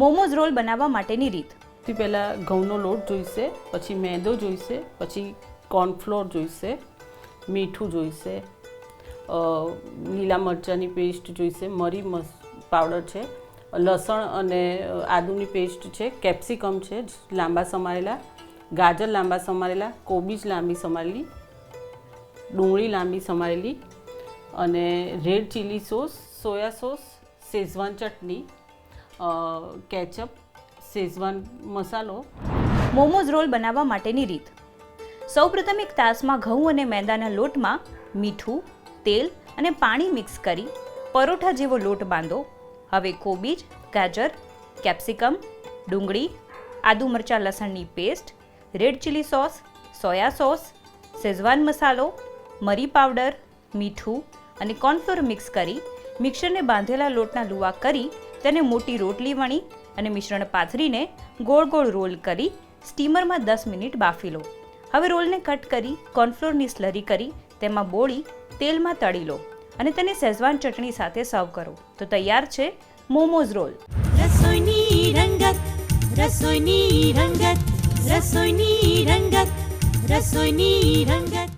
Momos role બનાવવા માટેની રીત. સૌથી પહેલાં ઘઉંનો લોટ જોઈશે, પછી મેંદો જોઈશે, પછી કોર્નફ્લોર જોઈશે, મીઠું જોઈશે, લીલા મરચાંની પેસ્ટ જોઈશે, મરી પાવડર છે, લસણ અને આદુની પેસ્ટ છે, કેપ્સિકમ છે લાંબા સમારેલા, ગાજર લાંબા સમારેલા, કોબીજ લાંબી સમારેલી, ડુંગળી લાંબી સમારેલી અને red chilli sauce, soya sauce, Schezwan ચટણી, કેચઅપ, શેઝવાન મસાલો. મોમોઝ રોલ બનાવવા માટેની રીત. સૌપ્રથમ એક તાસમાં ઘઉં અને મેંદાના લોટમાં મીઠું, તેલ અને પાણી મિક્સ કરી પરોઠા જેવો લોટ બાંધો. હવે કોબીજ, ગાજર, કેપ્સિકમ, ડુંગળી, આદુ મરચાં લસણની paste, red chilli sauce, soya sauce, Schezwan મસાલો, મરી પાવડર, મીઠું અને કોર્નફ્લોર મિક્સ કરી મિક્સરને બાંધેલા લોટના લુવા કરી તેને મોટી રોટલી વણી અને મિશ્રણ પાથરીને ગોળ ગોળ રોલ કરી સ્ટીમરમાં 10 મિનિટ બાફી લો. હવે રોલને કટ કરી કોર્નફ્લોરની સ્લરી કરી તેમાં બોળી તેલમાં તળી લો અને તેને શેઝવાન ચટણી સાથે સર્વ કરો તો તૈયાર છે મોમોઝ રોલ. રસોઈની રંગત, રસોઈની રંગત, રસોઈની રંગત, રસોઈની રંગત.